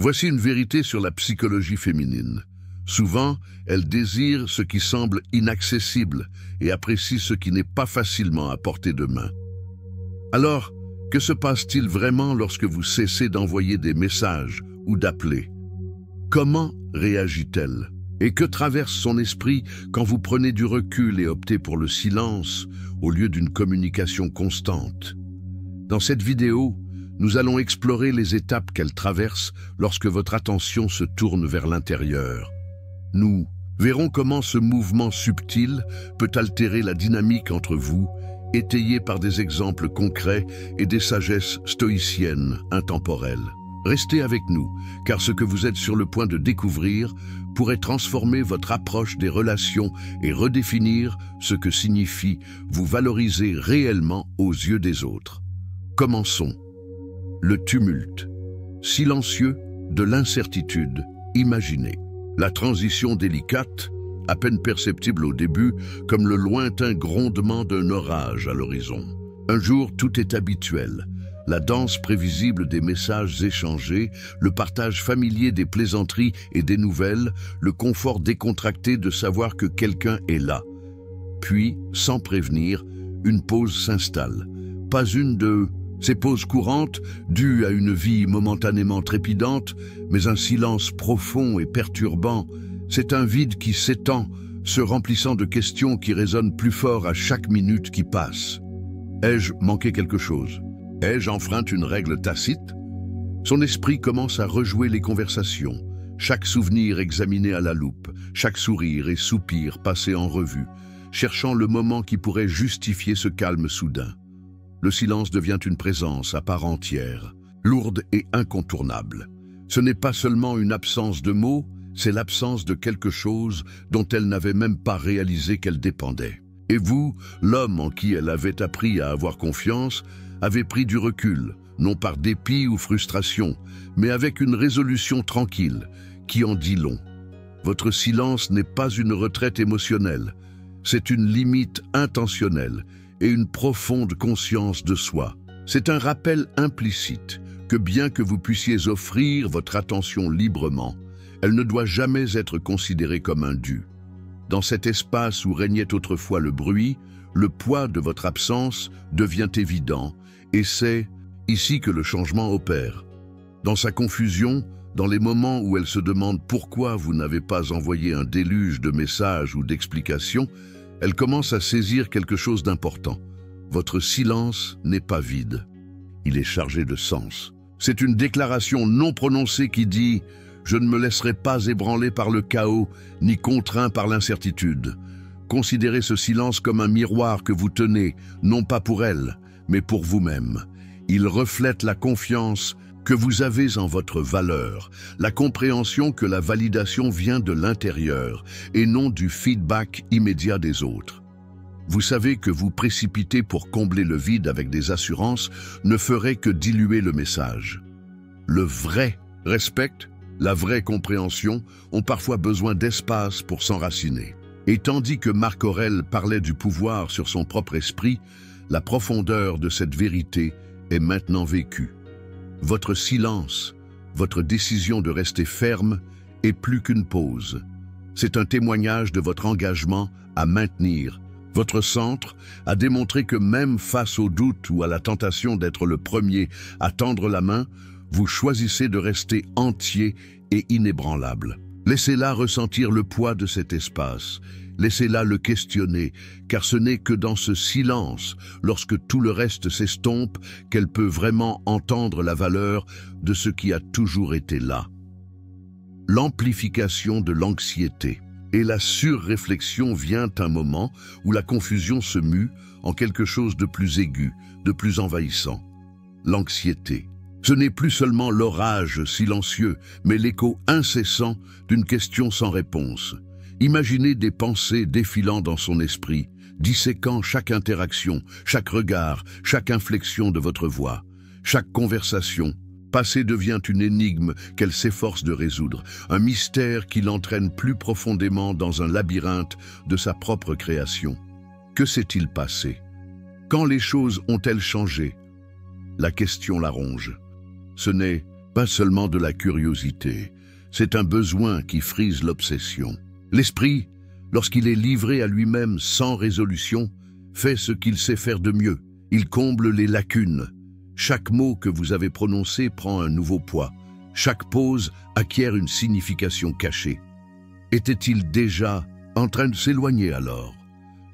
Voici une vérité sur la psychologie féminine. Souvent, elle désire ce qui semble inaccessible et apprécie ce qui n'est pas facilement à portée de main. Alors, que se passe-t-il vraiment lorsque vous cessez d'envoyer des messages ou d'appeler? Comment réagit-elle? Et que traverse son esprit quand vous prenez du recul et optez pour le silence au lieu d'une communication constante? Dans cette vidéo, nous allons explorer les étapes qu'elle traverse lorsque votre attention se tourne vers l'intérieur. Nous verrons comment ce mouvement subtil peut altérer la dynamique entre vous, étayé par des exemples concrets et des sagesses stoïciennes intemporelles. Restez avec nous, car ce que vous êtes sur le point de découvrir pourrait transformer votre approche des relations et redéfinir ce que signifie vous valoriser réellement aux yeux des autres. Commençons. Le tumulte, silencieux de l'incertitude imaginée. La transition délicate, à peine perceptible au début, comme le lointain grondement d'un orage à l'horizon. Un jour, tout est habituel. La danse prévisible des messages échangés, le partage familier des plaisanteries et des nouvelles, le confort décontracté de savoir que quelqu'un est là. Puis, sans prévenir, une pause s'installe. Pas une de ces pauses courantes, dues à une vie momentanément trépidante, mais un silence profond et perturbant. C'est un vide qui s'étend, se remplissant de questions qui résonnent plus fort à chaque minute qui passe. Ai-je manqué quelque chose? Ai-je enfreint une règle tacite? Son esprit commence à rejouer les conversations, chaque souvenir examiné à la loupe, chaque sourire et soupir passé en revue, cherchant le moment qui pourrait justifier ce calme soudain. Le silence devient une présence à part entière, lourde et incontournable. Ce n'est pas seulement une absence de mots, c'est l'absence de quelque chose dont elle n'avait même pas réalisé qu'elle dépendait. Et vous, l'homme en qui elle avait appris à avoir confiance, avez pris du recul, non par dépit ou frustration, mais avec une résolution tranquille, qui en dit long. Votre silence n'est pas une retraite émotionnelle, c'est une limite intentionnelle et une profonde conscience de soi. C'est un rappel implicite que bien que vous puissiez offrir votre attention librement, elle ne doit jamais être considérée comme un dû. Dans cet espace où régnait autrefois le bruit, le poids de votre absence devient évident, et c'est ici que le changement opère. Dans sa confusion, dans les moments où elle se demande pourquoi vous n'avez pas envoyé un déluge de messages ou d'explications, elle commence à saisir quelque chose d'important. Votre silence n'est pas vide. Il est chargé de sens. C'est une déclaration non prononcée qui dit « Je ne me laisserai pas ébranler par le chaos, ni contraint par l'incertitude ». Considérez ce silence comme un miroir que vous tenez, non pas pour elle, mais pour vous-même. Il reflète la confiance que vous avez en votre valeur, la compréhension que la validation vient de l'intérieur et non du feedback immédiat des autres. Vous savez que vous précipiter pour combler le vide avec des assurances ne ferait que diluer le message. Le vrai respect, la vraie compréhension ont parfois besoin d'espace pour s'enraciner. Et tandis que Marc Aurèle parlait du pouvoir sur son propre esprit, la profondeur de cette vérité est maintenant vécue. Votre silence, votre décision de rester ferme est plus qu'une pause. C'est un témoignage de votre engagement à maintenir votre centre, à démontrer que même face au doute ou à la tentation d'être le premier à tendre la main, vous choisissez de rester entier et inébranlable. Laissez-la ressentir le poids de cet espace. Laissez-la le questionner, car ce n'est que dans ce silence, lorsque tout le reste s'estompe, qu'elle peut vraiment entendre la valeur de ce qui a toujours été là. L'amplification de l'anxiété et la surréflexion vient un moment où la confusion se mue en quelque chose de plus aigu, de plus envahissant. L'anxiété. Ce n'est plus seulement l'orage silencieux, mais l'écho incessant d'une question sans réponse. Imaginez des pensées défilant dans son esprit, disséquant chaque interaction, chaque regard, chaque inflexion de votre voix, chaque conversation. Passé devient une énigme qu'elle s'efforce de résoudre, un mystère qui l'entraîne plus profondément dans un labyrinthe de sa propre création. Que s'est-il passé? Quand les choses ont-elles changé? La question la ronge. Ce n'est pas seulement de la curiosité. C'est un besoin qui frise l'obsession. L'esprit, lorsqu'il est livré à lui-même sans résolution, fait ce qu'il sait faire de mieux. Il comble les lacunes. Chaque mot que vous avez prononcé prend un nouveau poids. Chaque pause acquiert une signification cachée. Était-il déjà en train de s'éloigner alors?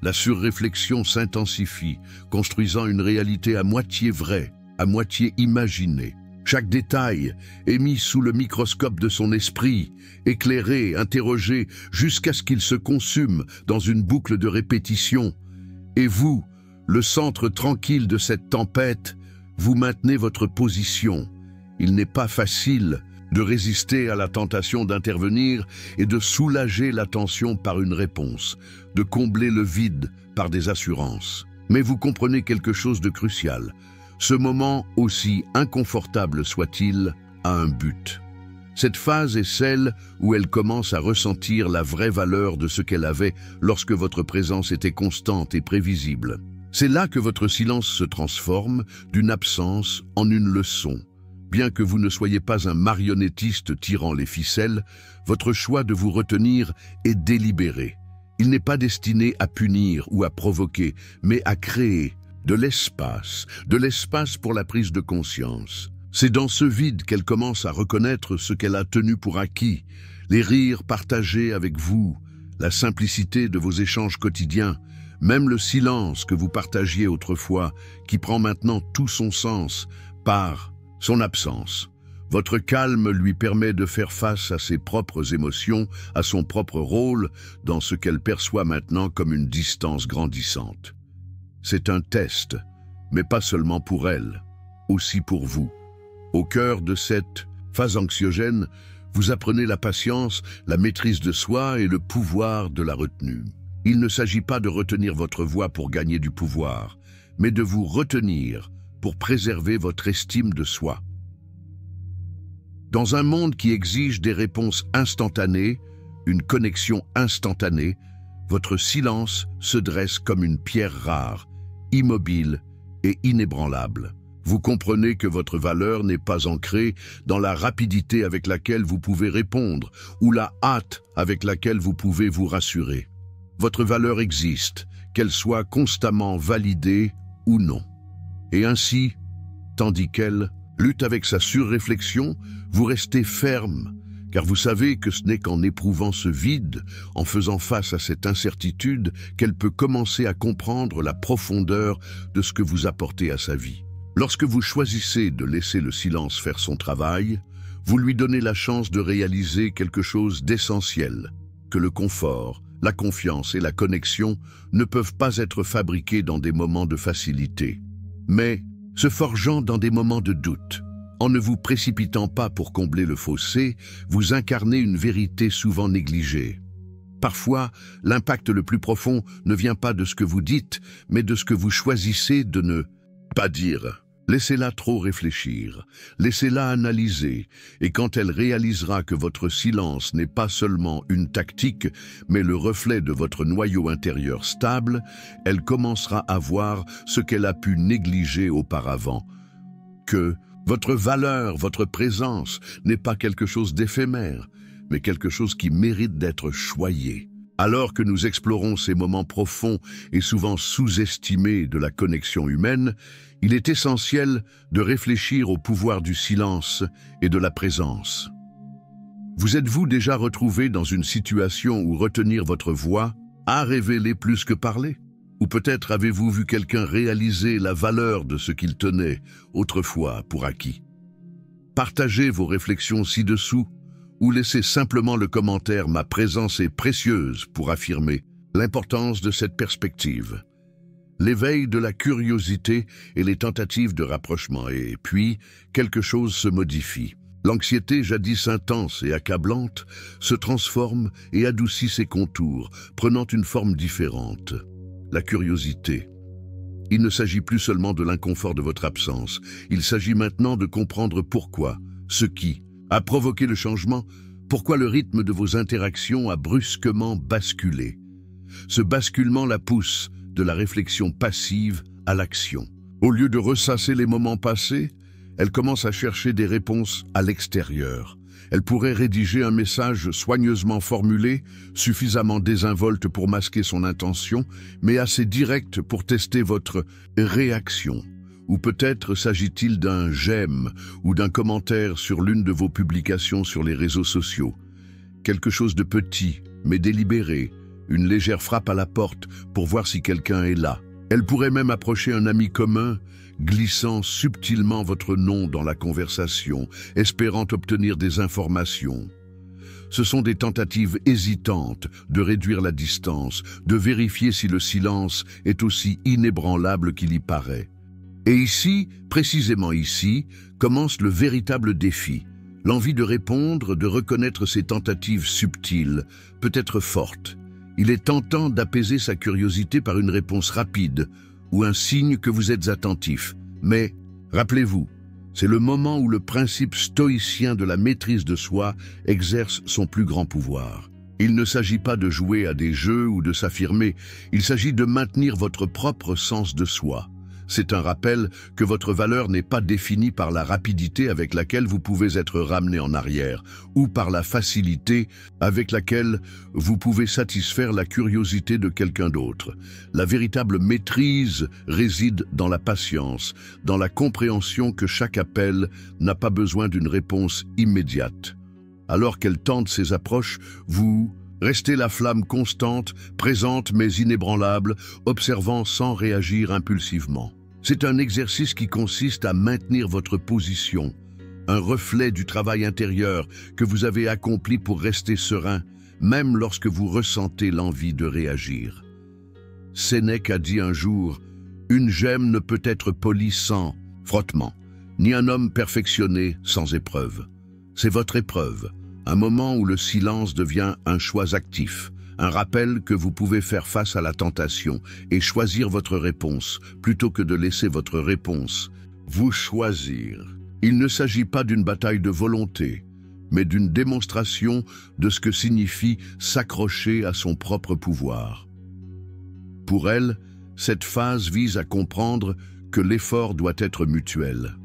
La surréflexion s'intensifie, construisant une réalité à moitié vraie, à moitié imaginée. Chaque détail est mis sous le microscope de son esprit, éclairé, interrogé, jusqu'à ce qu'il se consume dans une boucle de répétition. Et vous, le centre tranquille de cette tempête, vous maintenez votre position. Il n'est pas facile de résister à la tentation d'intervenir et de soulager la tension par une réponse, de combler le vide par des assurances. Mais vous comprenez quelque chose de crucial. Ce moment, aussi inconfortable soit-il, a un but. Cette phase est celle où elle commence à ressentir la vraie valeur de ce qu'elle avait lorsque votre présence était constante et prévisible. C'est là que votre silence se transforme d'une absence en une leçon. Bien que vous ne soyez pas un marionnettiste tirant les ficelles, votre choix de vous retenir est délibéré. Il n'est pas destiné à punir ou à provoquer, mais à créer de l'espace pour la prise de conscience. C'est dans ce vide qu'elle commence à reconnaître ce qu'elle a tenu pour acquis, les rires partagés avec vous, la simplicité de vos échanges quotidiens, même le silence que vous partagiez autrefois, qui prend maintenant tout son sens par son absence. Votre calme lui permet de faire face à ses propres émotions, à son propre rôle, dans ce qu'elle perçoit maintenant comme une distance grandissante. C'est un test, mais pas seulement pour elle, aussi pour vous. Au cœur de cette phase anxiogène, vous apprenez la patience, la maîtrise de soi et le pouvoir de la retenue. Il ne s'agit pas de retenir votre voix pour gagner du pouvoir, mais de vous retenir pour préserver votre estime de soi. Dans un monde qui exige des réponses instantanées, une connexion instantanée, votre silence se dresse comme une pierre rare, immobile et inébranlable. Vous comprenez que votre valeur n'est pas ancrée dans la rapidité avec laquelle vous pouvez répondre ou la hâte avec laquelle vous pouvez vous rassurer. Votre valeur existe, qu'elle soit constamment validée ou non. Et ainsi, tandis qu'elle lutte avec sa surréflexion, vous restez ferme, car vous savez que ce n'est qu'en éprouvant ce vide, en faisant face à cette incertitude, qu'elle peut commencer à comprendre la profondeur de ce que vous apportez à sa vie. Lorsque vous choisissez de laisser le silence faire son travail, vous lui donnez la chance de réaliser quelque chose d'essentiel, que le confort, la confiance et la connexion ne peuvent pas être fabriqués dans des moments de facilité, mais se forgeant dans des moments de doute. En ne vous précipitant pas pour combler le fossé, vous incarnez une vérité souvent négligée. Parfois, l'impact le plus profond ne vient pas de ce que vous dites, mais de ce que vous choisissez de ne pas dire. Laissez-la trop réfléchir, laissez-la analyser, et quand elle réalisera que votre silence n'est pas seulement une tactique, mais le reflet de votre noyau intérieur stable, elle commencera à voir ce qu'elle a pu négliger auparavant, que votre valeur, votre présence n'est pas quelque chose d'éphémère, mais quelque chose qui mérite d'être choyé. Alors que nous explorons ces moments profonds et souvent sous-estimés de la connexion humaine, il est essentiel de réfléchir au pouvoir du silence et de la présence. Vous êtes-vous déjà retrouvé dans une situation où retenir votre voix a révélé plus que parler? Ou peut-être avez-vous vu quelqu'un réaliser la valeur de ce qu'il tenait autrefois pour acquis? Partagez vos réflexions ci-dessous ou laissez simplement le commentaire « Ma présence est précieuse » pour affirmer l'importance de cette perspective. L'éveil de la curiosité et les tentatives de rapprochement, et puis quelque chose se modifie. L'anxiété, jadis intense et accablante, se transforme et adoucit ses contours, prenant une forme différente. La curiosité. Il ne s'agit plus seulement de l'inconfort de votre absence, il s'agit maintenant de comprendre pourquoi, ce qui a provoqué le changement, pourquoi le rythme de vos interactions a brusquement basculé. Ce basculement la pousse de la réflexion passive à l'action. Au lieu de ressasser les moments passés, Elle commence à chercher des réponses à l'extérieur. Elle pourrait rédiger un message soigneusement formulé, suffisamment désinvolte pour masquer son intention, mais assez direct pour tester votre réaction. Ou peut-être s'agit-il d'un j'aime ou d'un commentaire sur l'une de vos publications sur les réseaux sociaux. Quelque chose de petit, mais délibéré, une légère frappe à la porte pour voir si quelqu'un est là. Elle pourrait même approcher un ami commun, glissant subtilement votre nom dans la conversation, espérant obtenir des informations. Ce sont des tentatives hésitantes de réduire la distance, de vérifier si le silence est aussi inébranlable qu'il y paraît. Et ici, précisément ici, commence le véritable défi. L'envie de répondre, de reconnaître ces tentatives subtiles, peut être forte. Il est tentant d'apaiser sa curiosité par une réponse rapide ou un signe que vous êtes attentif. Mais, rappelez-vous, c'est le moment où le principe stoïcien de la maîtrise de soi exerce son plus grand pouvoir. Il ne s'agit pas de jouer à des jeux ou de s'affirmer, il s'agit de maintenir votre propre sens de soi. C'est un rappel que votre valeur n'est pas définie par la rapidité avec laquelle vous pouvez être ramené en arrière, ou par la facilité avec laquelle vous pouvez satisfaire la curiosité de quelqu'un d'autre. La véritable maîtrise réside dans la patience, dans la compréhension que chaque appel n'a pas besoin d'une réponse immédiate. Alors qu'elle tente ses approches, vous restez la flamme constante, présente mais inébranlable, observant sans réagir impulsivement. C'est un exercice qui consiste à maintenir votre position, un reflet du travail intérieur que vous avez accompli pour rester serein, même lorsque vous ressentez l'envie de réagir. Sénèque a dit un jour, « Une gemme ne peut être polie sans frottement, ni un homme perfectionné sans épreuve. » C'est votre épreuve, un moment où le silence devient un choix actif, un rappel que vous pouvez faire face à la tentation et choisir votre réponse, plutôt que de laisser votre réponse vous choisir. Il ne s'agit pas d'une bataille de volonté, mais d'une démonstration de ce que signifie s'accrocher à son propre pouvoir. Pour elle, cette phase vise à comprendre que l'effort doit être mutuel.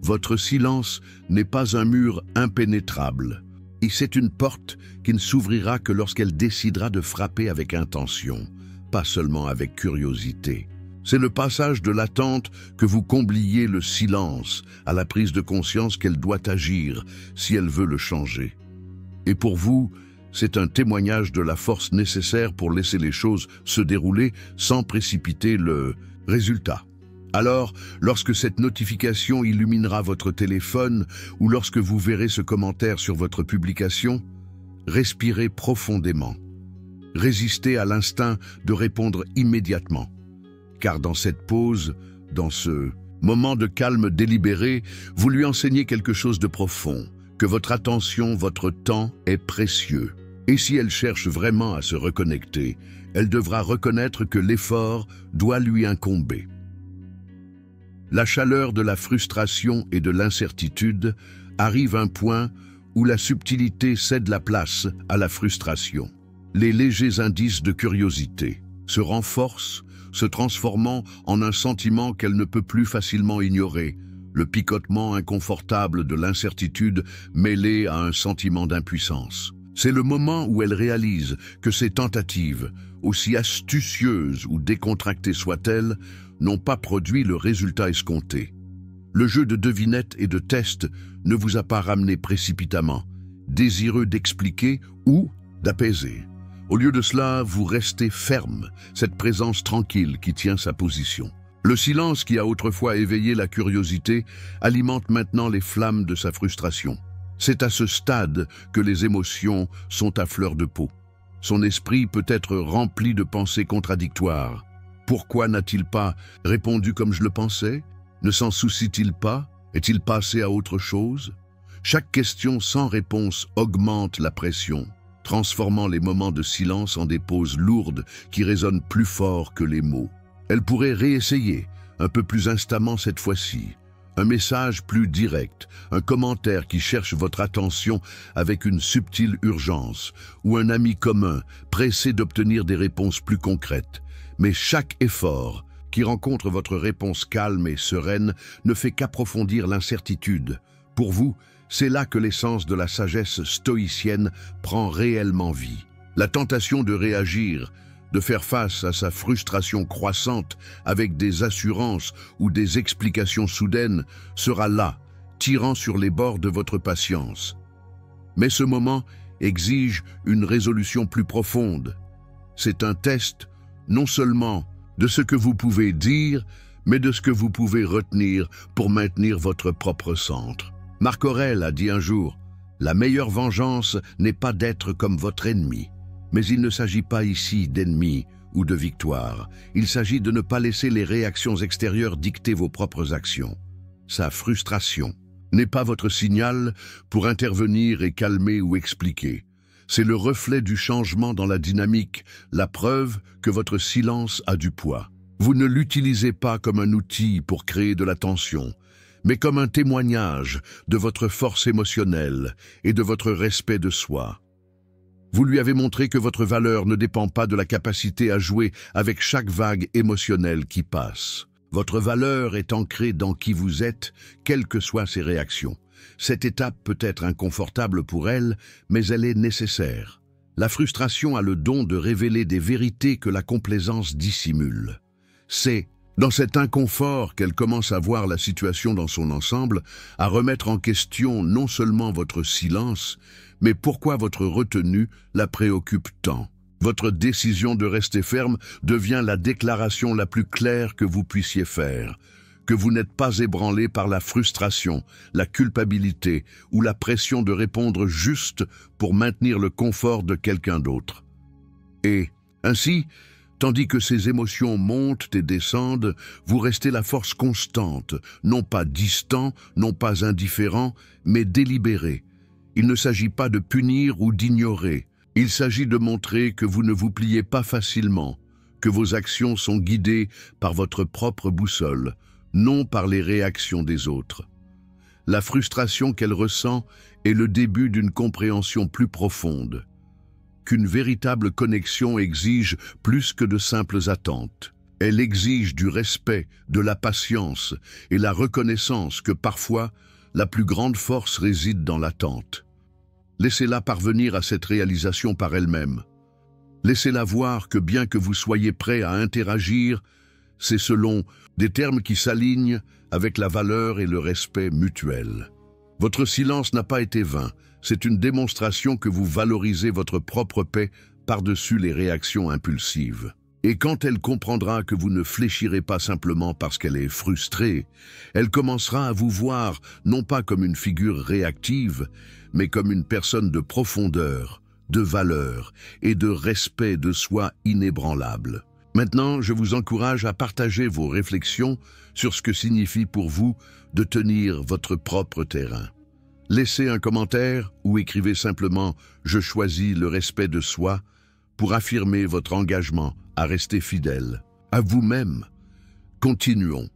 Votre silence n'est pas un mur impénétrable, et c'est une porte qui ne s'ouvrira que lorsqu'elle décidera de frapper avec intention, pas seulement avec curiosité. C'est le passage de l'attente que vous combliez le silence à la prise de conscience qu'elle doit agir si elle veut le changer. Et pour vous, c'est un témoignage de la force nécessaire pour laisser les choses se dérouler sans précipiter le résultat. Alors, lorsque cette notification illuminera votre téléphone ou lorsque vous verrez ce commentaire sur votre publication, respirez profondément. Résistez à l'instinct de répondre immédiatement. Car dans cette pause, dans ce moment de calme délibéré, vous lui enseignez quelque chose de profond, que votre attention, votre temps est précieux. Et si elle cherche vraiment à se reconnecter, elle devra reconnaître que l'effort doit lui incomber. La chaleur de la frustration et de l'incertitude arrive à un point où la subtilité cède la place à la frustration. Les légers indices de curiosité se renforcent, se transformant en un sentiment qu'elle ne peut plus facilement ignorer, le picotement inconfortable de l'incertitude mêlé à un sentiment d'impuissance. C'est le moment où elle réalise que ses tentatives, aussi astucieuses ou décontractées soient-elles, n'ont pas produit le résultat escompté. Le jeu de devinette et de test ne vous a pas ramené précipitamment, désireux d'expliquer ou d'apaiser. Au lieu de cela, vous restez ferme, cette présence tranquille qui tient sa position. Le silence qui a autrefois éveillé la curiosité alimente maintenant les flammes de sa frustration. C'est à ce stade que les émotions sont à fleur de peau. Son esprit peut être rempli de pensées contradictoires. Pourquoi n'a-t-il pas répondu comme je le pensais? Ne s'en soucie-t-il pas? Est-il passé à autre chose? Chaque question sans réponse augmente la pression, transformant les moments de silence en des pauses lourdes qui résonnent plus fort que les mots. Elle pourrait réessayer, un peu plus instamment cette fois-ci. Un message plus direct, un commentaire qui cherche votre attention avec une subtile urgence, ou un ami commun, pressé d'obtenir des réponses plus concrètes. Mais chaque effort qui rencontre votre réponse calme et sereine ne fait qu'approfondir l'incertitude. Pour vous, c'est là que l'essence de la sagesse stoïcienne prend réellement vie. La tentation de réagir, de faire face à sa frustration croissante avec des assurances ou des explications soudaines, sera là, tirant sur les bords de votre patience. Mais ce moment exige une résolution plus profonde. C'est un test, non seulement de ce que vous pouvez dire, mais de ce que vous pouvez retenir pour maintenir votre propre centre. Marc Aurèle a dit un jour, « La meilleure vengeance n'est pas d'être comme votre ennemi. » Mais il ne s'agit pas ici d'ennemi ou de victoire. Il s'agit de ne pas laisser les réactions extérieures dicter vos propres actions. Sa frustration n'est pas votre signal pour intervenir et calmer ou expliquer. C'est le reflet du changement dans la dynamique, la preuve que votre silence a du poids. Vous ne l'utilisez pas comme un outil pour créer de la tension, mais comme un témoignage de votre force émotionnelle et de votre respect de soi. Vous lui avez montré que votre valeur ne dépend pas de la capacité à jouer avec chaque vague émotionnelle qui passe. Votre valeur est ancrée dans qui vous êtes, quelles que soient ses réactions. Cette étape peut être inconfortable pour elle, mais elle est nécessaire. La frustration a le don de révéler des vérités que la complaisance dissimule. C'est dans cet inconfort qu'elle commence à voir la situation dans son ensemble, à remettre en question non seulement votre silence, mais pourquoi votre retenue la préoccupe tant. Votre décision de rester ferme devient la déclaration la plus claire que vous puissiez faire, que vous n'êtes pas ébranlé par la frustration, la culpabilité ou la pression de répondre juste pour maintenir le confort de quelqu'un d'autre. Et, ainsi, tandis que ces émotions montent et descendent, vous restez la force constante, non pas distant, non pas indifférent, mais délibéré. Il ne s'agit pas de punir ou d'ignorer. Il s'agit de montrer que vous ne vous pliez pas facilement, que vos actions sont guidées par votre propre boussole, non par les réactions des autres. La frustration qu'elle ressent est le début d'une compréhension plus profonde, qu'une véritable connexion exige plus que de simples attentes. Elle exige du respect, de la patience et la reconnaissance que parfois, la plus grande force réside dans l'attente. Laissez-la parvenir à cette réalisation par elle-même. Laissez-la voir que bien que vous soyez prêt à interagir, c'est selon des termes qui s'alignent avec la valeur et le respect mutuel. Votre silence n'a pas été vain, c'est une démonstration que vous valorisez votre propre paix par-dessus les réactions impulsives. Et quand elle comprendra que vous ne fléchirez pas simplement parce qu'elle est frustrée, elle commencera à vous voir non pas comme une figure réactive, mais comme une personne de profondeur, de valeur et de respect de soi inébranlable. Maintenant, je vous encourage à partager vos réflexions sur ce que signifie pour vous de tenir votre propre terrain. Laissez un commentaire ou écrivez simplement « Je choisis le respect de soi » pour affirmer votre engagement à rester fidèle à vous-même. Continuons.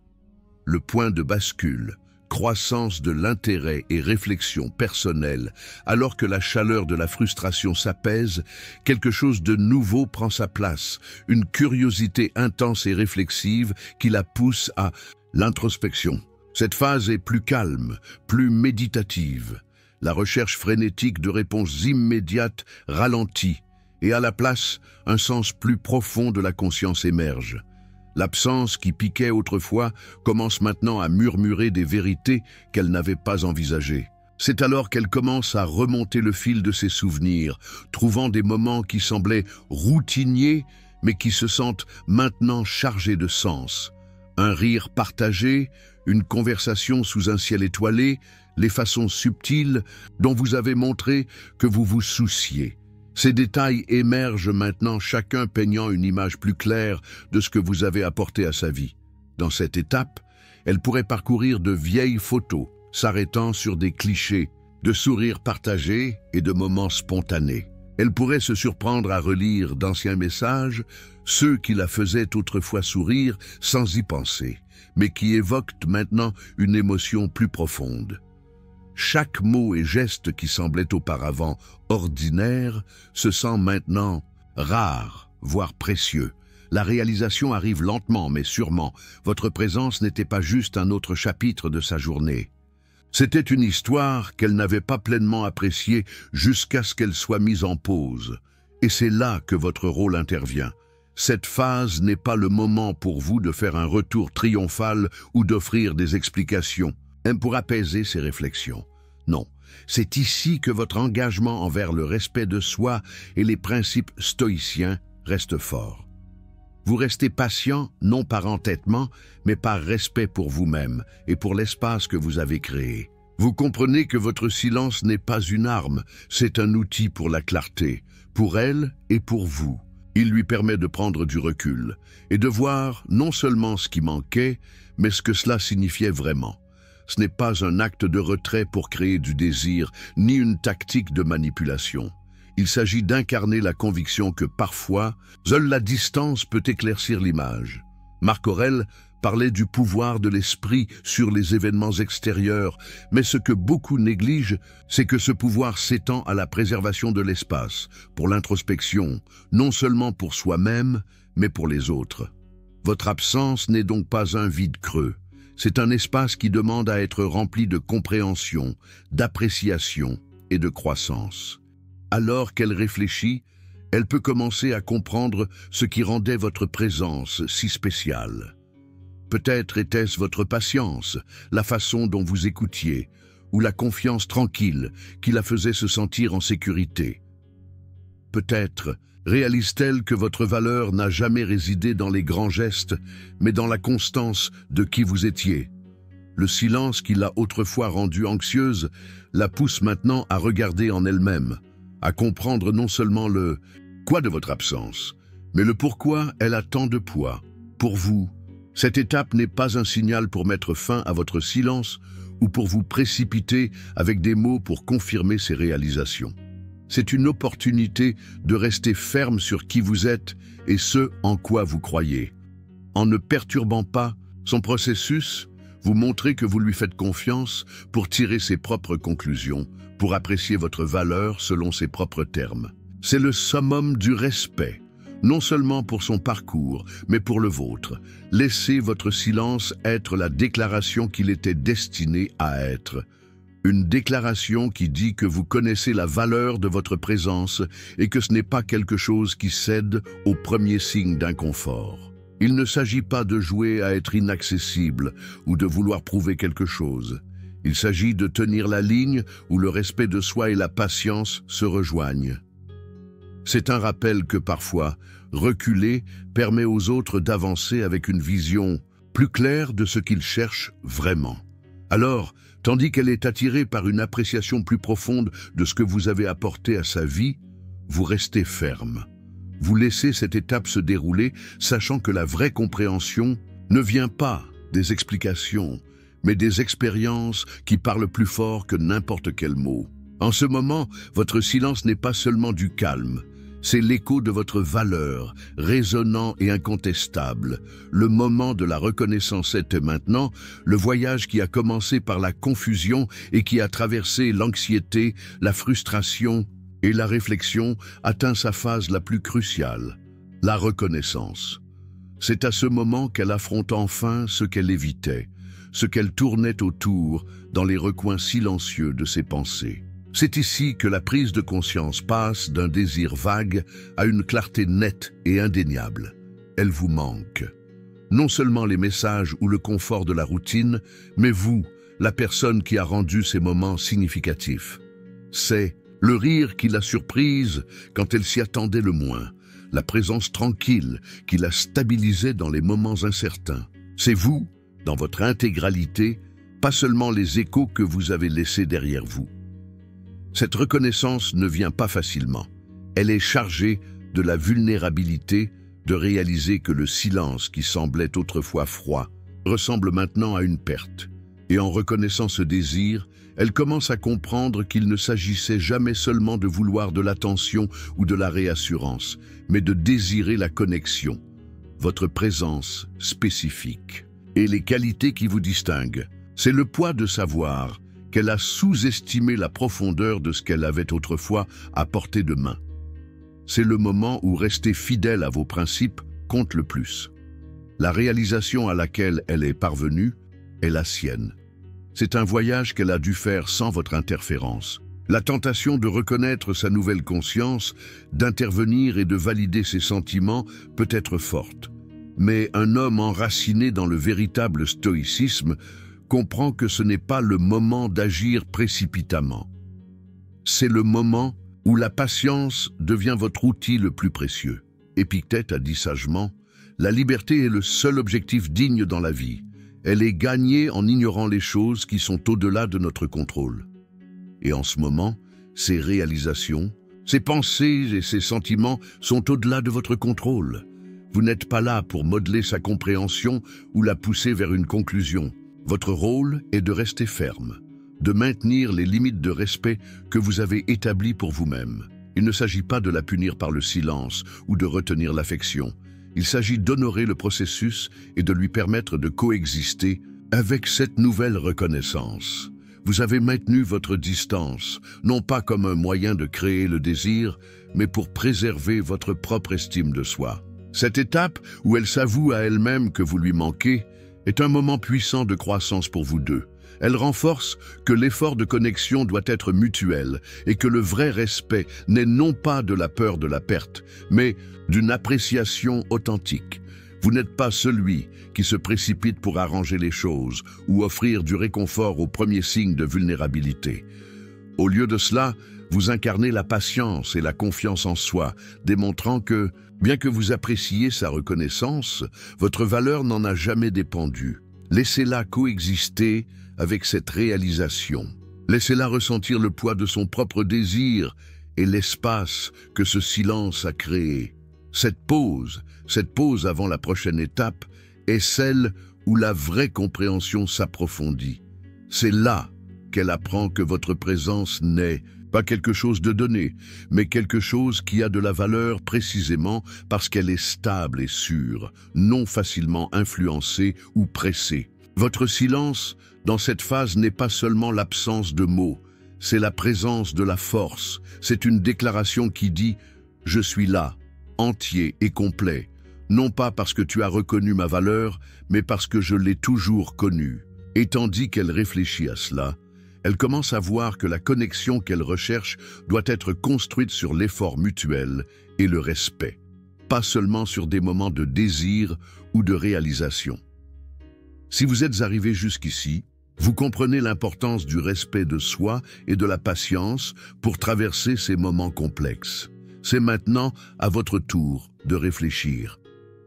Le point de bascule, croissance de l'intérêt et réflexion personnelle. Alors que la chaleur de la frustration s'apaise, quelque chose de nouveau prend sa place, une curiosité intense et réflexive qui la pousse à l'introspection. Cette phase est plus calme, plus méditative. La recherche frénétique de réponses immédiates ralentit, et à la place, un sens plus profond de la conscience émerge. L'absence qui piquait autrefois commence maintenant à murmurer des vérités qu'elle n'avait pas envisagées. C'est alors qu'elle commence à remonter le fil de ses souvenirs, trouvant des moments qui semblaient routiniers, mais qui se sentent maintenant chargés de sens. Un rire partagé, une conversation sous un ciel étoilé, les façons subtiles dont vous avez montré que vous vous souciez. Ces détails émergent maintenant, chacun peignant une image plus claire de ce que vous avez apporté à sa vie. Dans cette étape, elle pourrait parcourir de vieilles photos, s'arrêtant sur des clichés, de sourires partagés et de moments spontanés. Elle pourrait se surprendre à relire d'anciens messages, ceux qui la faisaient autrefois sourire sans y penser, mais qui évoquent maintenant une émotion plus profonde. Chaque mot et geste qui semblait auparavant ordinaire se sent maintenant rare, voire précieux. La réalisation arrive lentement mais sûrement. Votre présence n'était pas juste un autre chapitre de sa journée. C'était une histoire qu'elle n'avait pas pleinement appréciée jusqu'à ce qu'elle soit mise en pause. Et c'est là que votre rôle intervient. Cette phase n'est pas le moment pour vous de faire un retour triomphal ou d'offrir des explications, même pour apaiser ces réflexions. Non, c'est ici que votre engagement envers le respect de soi et les principes stoïciens reste fort. Vous restez patient, non par entêtement, mais par respect pour vous-même et pour l'espace que vous avez créé. Vous comprenez que votre silence n'est pas une arme, c'est un outil pour la clarté, pour elle et pour vous. Il lui permet de prendre du recul et de voir non seulement ce qui manquait, mais ce que cela signifiait vraiment. Ce n'est pas un acte de retrait pour créer du désir, ni une tactique de manipulation. Il s'agit d'incarner la conviction que parfois, seule la distance peut éclaircir l'image. Marc Aurèle parlait du pouvoir de l'esprit sur les événements extérieurs, mais ce que beaucoup négligent, c'est que ce pouvoir s'étend à la préservation de l'espace, pour l'introspection, non seulement pour soi-même, mais pour les autres. Votre absence n'est donc pas un vide creux. C'est un espace qui demande à être rempli de compréhension, d'appréciation et de croissance. Alors qu'elle réfléchit, elle peut commencer à comprendre ce qui rendait votre présence si spéciale. Peut-être était-ce votre patience, la façon dont vous écoutiez, ou la confiance tranquille qui la faisait se sentir en sécurité. Peut-être réalise-t-elle que votre valeur n'a jamais résidé dans les grands gestes, mais dans la constance de qui vous étiez. Le silence qui l'a autrefois rendue anxieuse la pousse maintenant à regarder en elle-même, à comprendre non seulement le « quoi » de votre absence, mais le pourquoi elle a tant de poids. Pour vous, cette étape n'est pas un signal pour mettre fin à votre silence ou pour vous précipiter avec des mots pour confirmer ces réalisations. C'est une opportunité de rester ferme sur qui vous êtes et ce en quoi vous croyez. En ne perturbant pas son processus, vous montrez que vous lui faites confiance pour tirer ses propres conclusions, pour apprécier votre valeur selon ses propres termes. C'est le summum du respect, non seulement pour son parcours, mais pour le vôtre. Laissez votre silence être la déclaration qu'il était destiné à être. Une déclaration qui dit que vous connaissez la valeur de votre présence et que ce n'est pas quelque chose qui cède au premier signe d'inconfort. Il ne s'agit pas de jouer à être inaccessible ou de vouloir prouver quelque chose. Il s'agit de tenir la ligne où le respect de soi et la patience se rejoignent. C'est un rappel que parfois, reculer permet aux autres d'avancer avec une vision plus claire de ce qu'ils cherchent vraiment. Alors, tandis qu'elle est attirée par une appréciation plus profonde de ce que vous avez apporté à sa vie, vous restez ferme. Vous laissez cette étape se dérouler, sachant que la vraie compréhension ne vient pas des explications, mais des expériences qui parlent plus fort que n'importe quel mot. En ce moment, votre silence n'est pas seulement du calme, c'est l'écho de votre valeur, résonnant et incontestable. Le moment de la reconnaissance est maintenant, le voyage qui a commencé par la confusion et qui a traversé l'anxiété, la frustration et la réflexion atteint sa phase la plus cruciale, la reconnaissance. C'est à ce moment qu'elle affronte enfin ce qu'elle évitait, ce qu'elle tournait autour dans les recoins silencieux de ses pensées. C'est ici que la prise de conscience passe d'un désir vague à une clarté nette et indéniable. Elle vous manque. Non seulement les messages ou le confort de la routine, mais vous, la personne qui a rendu ces moments significatifs. C'est le rire qui l'a surprise quand elle s'y attendait le moins, la présence tranquille qui la stabilisait dans les moments incertains. C'est vous, dans votre intégralité, pas seulement les échos que vous avez laissés derrière vous. Cette reconnaissance ne vient pas facilement. Elle est chargée de la vulnérabilité de réaliser que le silence qui semblait autrefois froid ressemble maintenant à une perte. Et en reconnaissant ce désir, elle commence à comprendre qu'il ne s'agissait jamais seulement de vouloir de l'attention ou de la réassurance, mais de désirer la connexion, votre présence spécifique et les qualités qui vous distinguent. C'est le poids de savoir qu'elle a sous-estimé la profondeur de ce qu'elle avait autrefois à portée de main. C'est le moment où rester fidèle à vos principes compte le plus. La réalisation à laquelle elle est parvenue est la sienne. C'est un voyage qu'elle a dû faire sans votre interférence. La tentation de reconnaître sa nouvelle conscience, d'intervenir et de valider ses sentiments peut être forte. Mais un homme enraciné dans le véritable stoïcisme comprend que ce n'est pas le moment d'agir précipitamment. C'est le moment où la patience devient votre outil le plus précieux. Épictète a dit sagement, « La liberté est le seul objectif digne dans la vie. Elle est gagnée en ignorant les choses qui sont au-delà de notre contrôle. » Et en ce moment, ces réalisations, ces pensées et ces sentiments sont au-delà de votre contrôle. Vous n'êtes pas là pour modeler sa compréhension ou la pousser vers une conclusion. Votre rôle est de rester ferme, de maintenir les limites de respect que vous avez établies pour vous-même. Il ne s'agit pas de la punir par le silence ou de retenir l'affection. Il s'agit d'honorer le processus et de lui permettre de coexister avec cette nouvelle reconnaissance. Vous avez maintenu votre distance, non pas comme un moyen de créer le désir, mais pour préserver votre propre estime de soi. Cette étape où elle s'avoue à elle-même que vous lui manquez est un moment puissant de croissance pour vous deux. Elle renforce que l'effort de connexion doit être mutuel et que le vrai respect n'est non pas de la peur de la perte, mais d'une appréciation authentique. Vous n'êtes pas celui qui se précipite pour arranger les choses ou offrir du réconfort au premier signe de vulnérabilité. Au lieu de cela, vous incarnez la patience et la confiance en soi, démontrant que, bien que vous appréciez sa reconnaissance, votre valeur n'en a jamais dépendu. Laissez-la coexister avec cette réalisation. Laissez-la ressentir le poids de son propre désir et l'espace que ce silence a créé. Cette pause avant la prochaine étape, est celle où la vraie compréhension s'approfondit. C'est là qu'elle apprend que votre présence n'est pas quelque chose de donné, mais quelque chose qui a de la valeur précisément parce qu'elle est stable et sûre, non facilement influencée ou pressée. Votre silence, dans cette phase, n'est pas seulement l'absence de mots, c'est la présence de la force. C'est une déclaration qui dit « Je suis là ». Entier et complet, non pas parce que tu as reconnu ma valeur, mais parce que je l'ai toujours connue. Et tandis qu'elle réfléchit à cela, elle commence à voir que la connexion qu'elle recherche doit être construite sur l'effort mutuel et le respect, pas seulement sur des moments de désir ou de réalisation. Si vous êtes arrivé jusqu'ici, vous comprenez l'importance du respect de soi et de la patience pour traverser ces moments complexes. C'est maintenant à votre tour de réfléchir.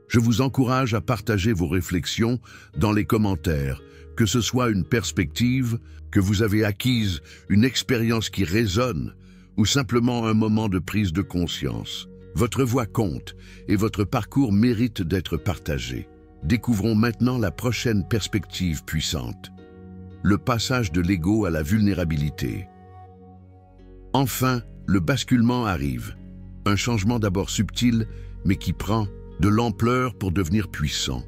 Je vous encourage à partager vos réflexions dans les commentaires, que ce soit une perspective que vous avez acquise, une expérience qui résonne ou simplement un moment de prise de conscience. Votre voix compte et votre parcours mérite d'être partagé. Découvrons maintenant la prochaine perspective puissante. Le passage de l'ego à la vulnérabilité. Enfin, le basculement arrive. Un changement d'abord subtil, mais qui prend de l'ampleur pour devenir puissant.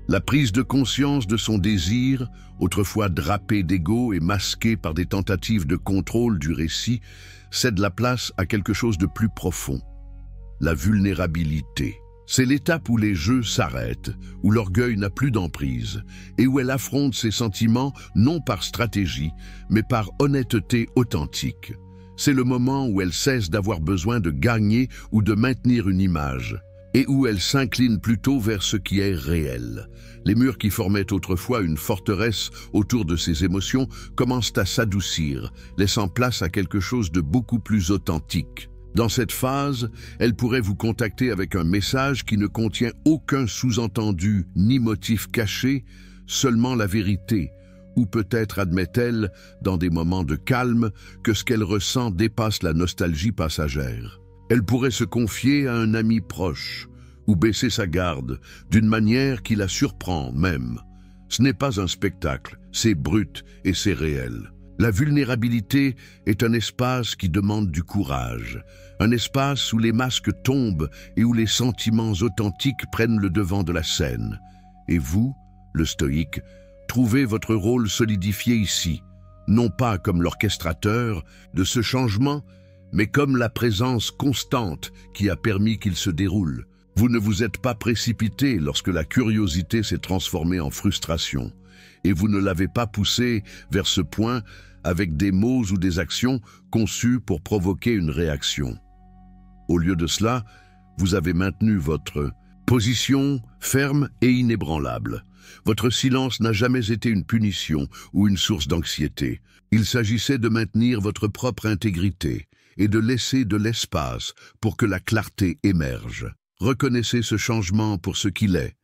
La prise de conscience de son désir, autrefois drapé d'ego et masqué par des tentatives de contrôle du récit, cède la place à quelque chose de plus profond. La vulnérabilité. C'est l'étape où les jeux s'arrêtent, où l'orgueil n'a plus d'emprise, et où elle affronte ses sentiments non par stratégie, mais par honnêteté authentique. C'est le moment où elle cesse d'avoir besoin de gagner ou de maintenir une image, et où elle s'incline plutôt vers ce qui est réel. Les murs qui formaient autrefois une forteresse autour de ses émotions commencent à s'adoucir, laissant place à quelque chose de beaucoup plus authentique. Dans cette phase, elle pourrait vous contacter avec un message qui ne contient aucun sous-entendu ni motif caché, seulement la vérité. Ou peut-être admet-elle, dans des moments de calme, que ce qu'elle ressent dépasse la nostalgie passagère. Elle pourrait se confier à un ami proche, ou baisser sa garde, d'une manière qui la surprend même. Ce n'est pas un spectacle, c'est brut et c'est réel. La vulnérabilité est un espace qui demande du courage, un espace où les masques tombent et où les sentiments authentiques prennent le devant de la scène. Et vous, le stoïque, trouvez votre rôle solidifié ici, non pas comme l'orchestrateur de ce changement, mais comme la présence constante qui a permis qu'il se déroule. Vous ne vous êtes pas précipité lorsque la curiosité s'est transformée en frustration, et vous ne l'avez pas poussé vers ce point avec des mots ou des actions conçus pour provoquer une réaction. Au lieu de cela, vous avez maintenu votre position ferme et inébranlable. Votre silence n'a jamais été une punition ou une source d'anxiété. Il s'agissait de maintenir votre propre intégrité et de laisser de l'espace pour que la clarté émerge. Reconnaissez ce changement pour ce qu'il est,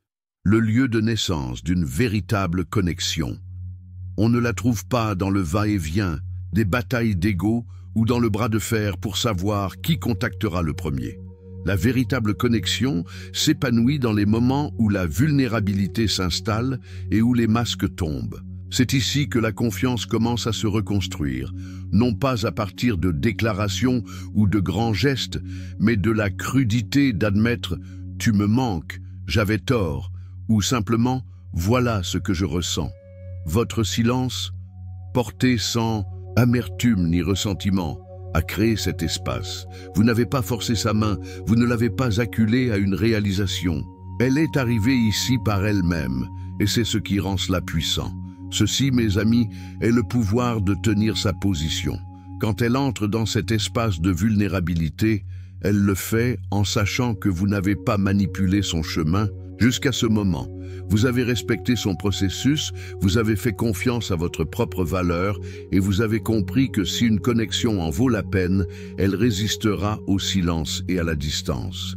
le lieu de naissance d'une véritable connexion. On ne la trouve pas dans le va-et-vient, des batailles d'ego ou dans le bras de fer pour savoir qui contactera le premier. La véritable connexion s'épanouit dans les moments où la vulnérabilité s'installe et où les masques tombent. C'est ici que la confiance commence à se reconstruire, non pas à partir de déclarations ou de grands gestes, mais de la crudité d'admettre « tu me manques, j'avais tort » ou simplement « voilà ce que je ressens ». Votre silence, porté sans amertume ni ressentiment, a créé cet espace. Vous n'avez pas forcé sa main, vous ne l'avez pas acculée à une réalisation. Elle est arrivée ici par elle-même, et c'est ce qui rend cela puissant. Ceci, mes amis, est le pouvoir de tenir sa position. Quand elle entre dans cet espace de vulnérabilité, elle le fait en sachant que vous n'avez pas manipulé son chemin jusqu'à ce moment. Vous avez respecté son processus, vous avez fait confiance à votre propre valeur et vous avez compris que si une connexion en vaut la peine, elle résistera au silence et à la distance.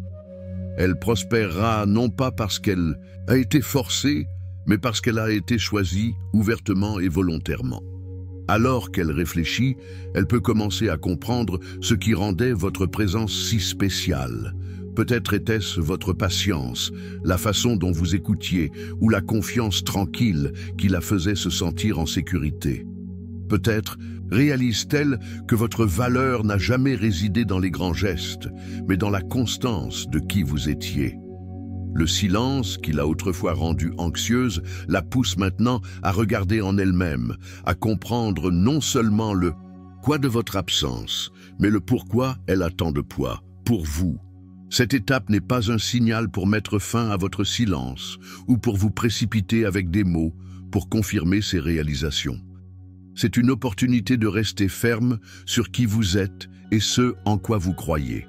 Elle prospérera non pas parce qu'elle a été forcée, mais parce qu'elle a été choisie ouvertement et volontairement. Alors qu'elle réfléchit, elle peut commencer à comprendre ce qui rendait votre présence si spéciale. Peut-être était-ce votre patience, la façon dont vous écoutiez ou la confiance tranquille qui la faisait se sentir en sécurité. Peut-être réalise-t-elle que votre valeur n'a jamais résidé dans les grands gestes, mais dans la constance de qui vous étiez. Le silence, qui l'a autrefois rendue anxieuse, la pousse maintenant à regarder en elle-même, à comprendre non seulement le quoi de votre absence, mais le pourquoi elle a tant de poids, pour vous. Cette étape n'est pas un signal pour mettre fin à votre silence ou pour vous précipiter avec des mots pour confirmer ces réalisations. C'est une opportunité de rester ferme sur qui vous êtes et ce en quoi vous croyez,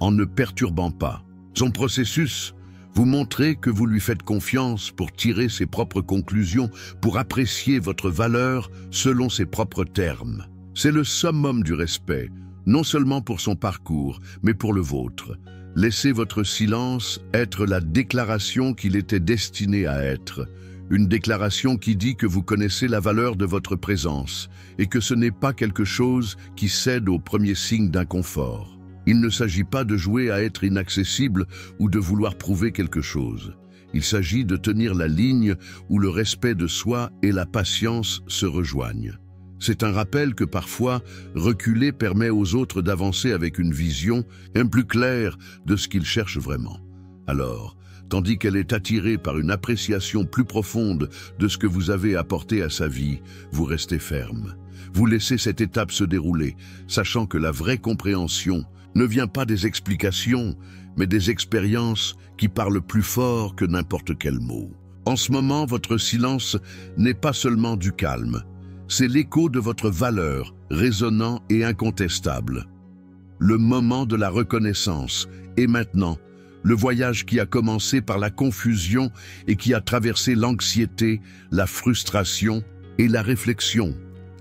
en ne perturbant pas. Son processus, vous montrez que vous lui faites confiance pour tirer ses propres conclusions, pour apprécier votre valeur selon ses propres termes. C'est le summum du respect, non seulement pour son parcours, mais pour le vôtre. Laissez votre silence être la déclaration qu'il était destiné à être. Une déclaration qui dit que vous connaissez la valeur de votre présence et que ce n'est pas quelque chose qui cède au premier signe d'inconfort. Il ne s'agit pas de jouer à être inaccessible ou de vouloir prouver quelque chose. Il s'agit de tenir la ligne où le respect de soi et la patience se rejoignent. C'est un rappel que parfois, reculer permet aux autres d'avancer avec une vision un plus claire de ce qu'ils cherchent vraiment. Alors, tandis qu'elle est attirée par une appréciation plus profonde de ce que vous avez apporté à sa vie, vous restez ferme. Vous laissez cette étape se dérouler, sachant que la vraie compréhension ne vient pas des explications, mais des expériences qui parlent plus fort que n'importe quel mot. En ce moment, votre silence n'est pas seulement du calme, c'est l'écho de votre valeur, résonnant et incontestable. Le moment de la reconnaissance est maintenant. Le voyage qui a commencé par la confusion et qui a traversé l'anxiété, la frustration et la réflexion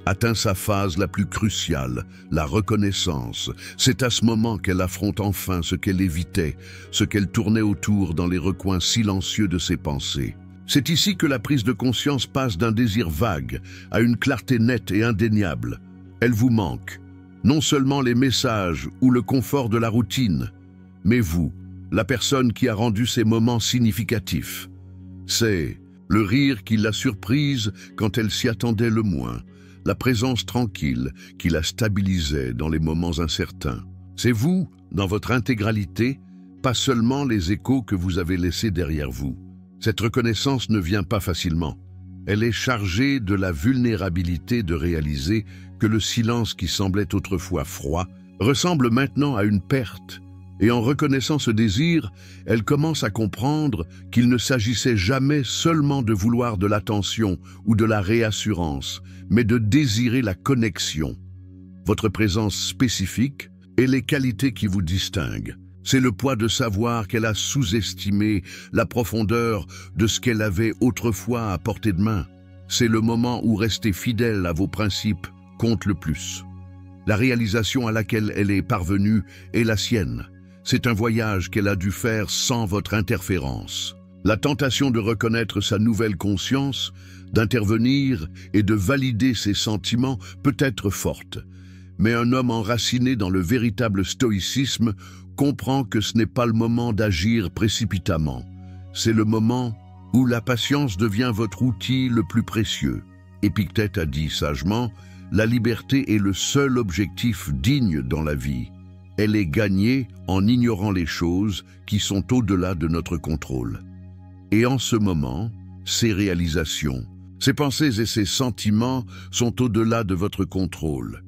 atteint sa phase la plus cruciale, la reconnaissance. C'est à ce moment qu'elle affronte enfin ce qu'elle évitait, ce qu'elle tournait autour dans les recoins silencieux de ses pensées. C'est ici que la prise de conscience passe d'un désir vague à une clarté nette et indéniable. Elle vous manque, non seulement les messages ou le confort de la routine, mais vous, la personne qui a rendu ces moments significatifs. C'est le rire qui l'a surprise quand elle s'y attendait le moins, la présence tranquille qui la stabilisait dans les moments incertains. C'est vous, dans votre intégralité, pas seulement les échos que vous avez laissés derrière vous. Cette reconnaissance ne vient pas facilement. Elle est chargée de la vulnérabilité de réaliser que le silence qui semblait autrefois froid ressemble maintenant à une perte, Et en reconnaissant ce désir, elle commence à comprendre qu'il ne s'agissait jamais seulement de vouloir de l'attention ou de la réassurance, mais de désirer la connexion, votre présence spécifique et les qualités qui vous distinguent. C'est le poids de savoir qu'elle a sous-estimé la profondeur de ce qu'elle avait autrefois à portée de main. C'est le moment où rester fidèle à vos principes compte le plus. La réalisation à laquelle elle est parvenue est la sienne. C'est un voyage qu'elle a dû faire sans votre interférence. La tentation de reconnaître sa nouvelle conscience, d'intervenir et de valider ses sentiments peut être forte. Mais un homme enraciné dans le véritable stoïcisme comprend que ce n'est pas le moment d'agir précipitamment. C'est le moment où la patience devient votre outil le plus précieux. Épictète a dit sagement, la liberté est le seul objectif digne dans la vie. Elle est gagnée en ignorant les choses qui sont au-delà de notre contrôle. Et en ce moment, ces réalisations, ces pensées et ces sentiments sont au-delà de votre contrôle.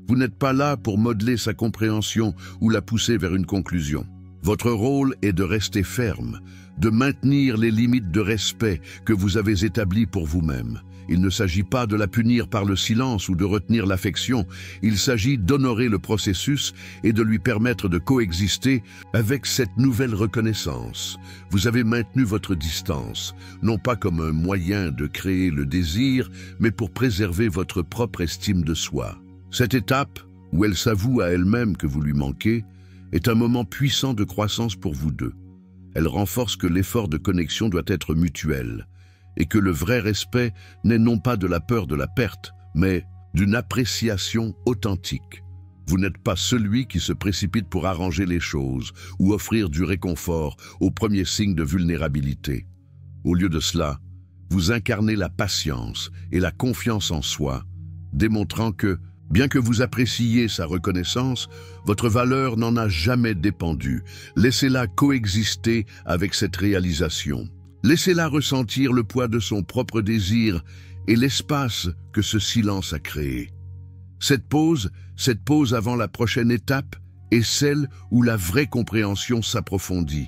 Vous n'êtes pas là pour modeler sa compréhension ou la pousser vers une conclusion. Votre rôle est de rester ferme, de maintenir les limites de respect que vous avez établies pour vous-même. Il ne s'agit pas de la punir par le silence ou de retenir l'affection, il s'agit d'honorer le processus et de lui permettre de coexister avec cette nouvelle reconnaissance. Vous avez maintenu votre distance, non pas comme un moyen de créer le désir, mais pour préserver votre propre estime de soi. Cette étape, où elle s'avoue à elle-même que vous lui manquez, est un moment puissant de croissance pour vous deux. Elle renforce que l'effort de connexion doit être mutuel, et que le vrai respect n'est non pas de la peur de la perte, mais d'une appréciation authentique. Vous n'êtes pas celui qui se précipite pour arranger les choses ou offrir du réconfort au premier signe de vulnérabilité. Au lieu de cela, vous incarnez la patience et la confiance en soi, démontrant que, bien que vous appréciiez sa reconnaissance, votre valeur n'en a jamais dépendu. Laissez-la coexister avec cette réalisation. Laissez-la ressentir le poids de son propre désir et l'espace que ce silence a créé. Cette pause avant la prochaine étape est celle où la vraie compréhension s'approfondit.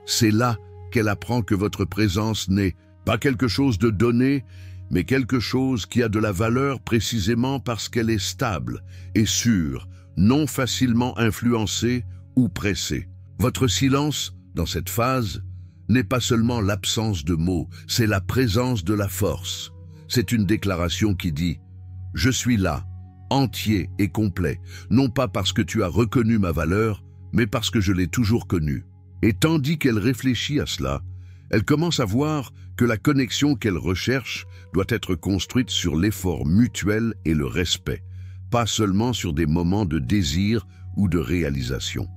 C'est là qu'elle apprend que votre présence n'est pas quelque chose de donné, mais quelque chose qui a de la valeur précisément parce qu'elle est stable et sûre, non facilement influencée ou pressée. Votre silence, dans cette phase, n'est pas seulement l'absence de mots, c'est la présence de la force. C'est une déclaration qui dit « Je suis là, entier et complet, non pas parce que tu as reconnu ma valeur, mais parce que je l'ai toujours connue. » Et tandis qu'elle réfléchit à cela, elle commence à voir que la connexion qu'elle recherche doit être construite sur l'effort mutuel et le respect, pas seulement sur des moments de désir ou de réalisation.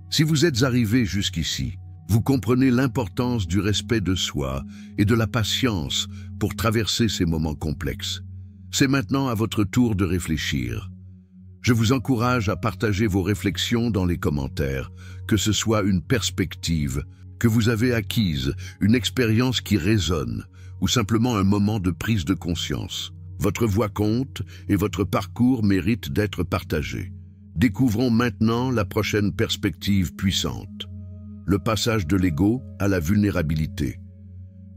Si vous êtes arrivé jusqu'ici, vous comprenez l'importance du respect de soi et de la patience pour traverser ces moments complexes. C'est maintenant à votre tour de réfléchir. Je vous encourage à partager vos réflexions dans les commentaires, que ce soit une perspective que vous avez acquise, une expérience qui résonne, ou simplement un moment de prise de conscience. Votre voix compte et votre parcours mérite d'être partagé. Découvrons maintenant la prochaine perspective puissante. Le passage de l'ego à la vulnérabilité.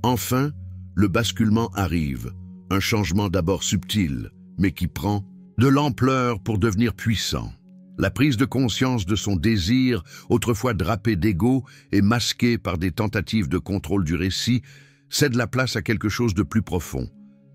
Enfin, le basculement arrive, un changement d'abord subtil, mais qui prend de l'ampleur pour devenir puissant. La prise de conscience de son désir, autrefois drapé d'ego et masqué par des tentatives de contrôle du récit, cède la place à quelque chose de plus profond,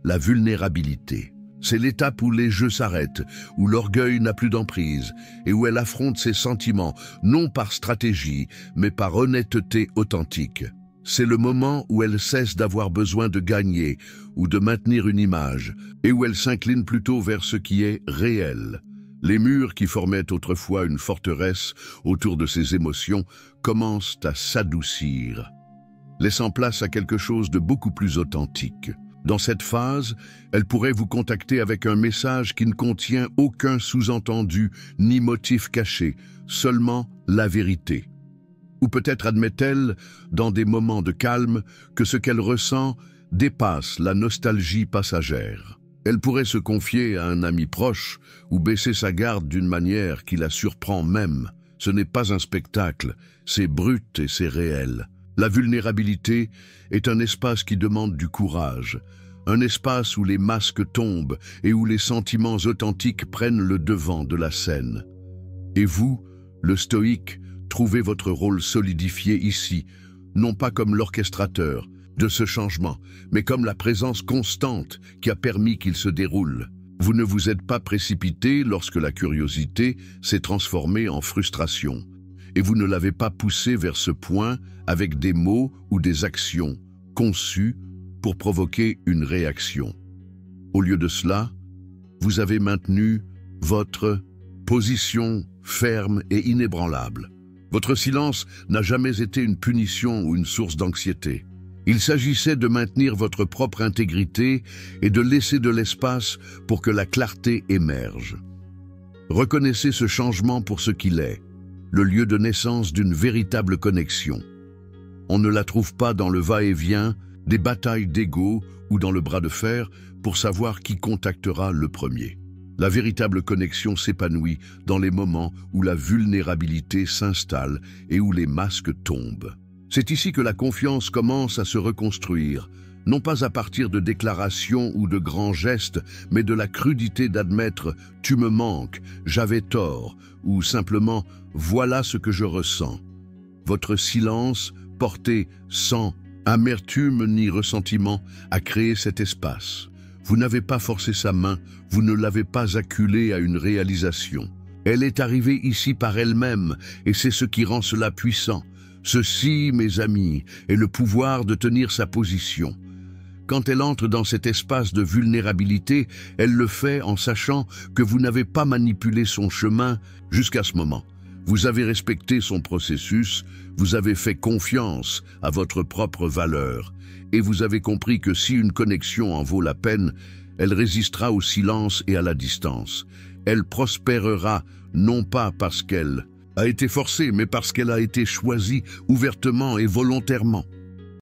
la vulnérabilité. C'est l'étape où les jeux s'arrêtent, où l'orgueil n'a plus d'emprise et où elle affronte ses sentiments, non par stratégie, mais par honnêteté authentique. C'est le moment où elle cesse d'avoir besoin de gagner ou de maintenir une image, et où elle s'incline plutôt vers ce qui est réel. Les murs qui formaient autrefois une forteresse autour de ses émotions commencent à s'adoucir, laissant place à quelque chose de beaucoup plus authentique. Dans cette phase, elle pourrait vous contacter avec un message qui ne contient aucun sous-entendu ni motif caché, seulement la vérité. Ou peut-être admet-elle, dans des moments de calme, que ce qu'elle ressent dépasse la nostalgie passagère. Elle pourrait se confier à un ami proche ou baisser sa garde d'une manière qui la surprend même, Ce n'est pas un spectacle, c'est brut et c'est réel. La vulnérabilité est un espace qui demande du courage, un espace où les masques tombent et où les sentiments authentiques prennent le devant de la scène. Et vous, le stoïque, trouvez votre rôle solidifié ici, non pas comme l'orchestrateur de ce changement, mais comme la présence constante qui a permis qu'il se déroule. Vous ne vous êtes pas précipité lorsque la curiosité s'est transformée en frustration, et vous ne l'avez pas poussé vers ce point avec des mots ou des actions conçues pour provoquer une réaction. Au lieu de cela, vous avez maintenu votre position ferme et inébranlable. Votre silence n'a jamais été une punition ou une source d'anxiété. Il s'agissait de maintenir votre propre intégrité et de laisser de l'espace pour que la clarté émerge. Reconnaissez ce changement pour ce qu'il est, le lieu de naissance d'une véritable connexion. On ne la trouve pas dans le va-et-vient, des batailles d'ego ou dans le bras de fer pour savoir qui contactera le premier. La véritable connexion s'épanouit dans les moments où la vulnérabilité s'installe et où les masques tombent. C'est ici que la confiance commence à se reconstruire, non pas à partir de déclarations ou de grands gestes, mais de la crudité d'admettre « tu me manques, j'avais tort » ou simplement « voilà ce que je ressens ». Votre silence, porté sans amertume ni ressentiment, a créé cet espace. Vous n'avez pas forcé sa main, vous ne l'avez pas acculée à une réalisation. Elle est arrivée ici par elle-même, et c'est ce qui rend cela puissant. Ceci, mes amis, est le pouvoir de tenir sa position. Quand elle entre dans cet espace de vulnérabilité, elle le fait en sachant que vous n'avez pas manipulé son chemin jusqu'à ce moment. Vous avez respecté son processus, vous avez fait confiance à votre propre valeur, et vous avez compris que si une connexion en vaut la peine, elle résistera au silence et à la distance. Elle prospérera non pas parce qu'elle a été forcée, mais parce qu'elle a été choisie ouvertement et volontairement.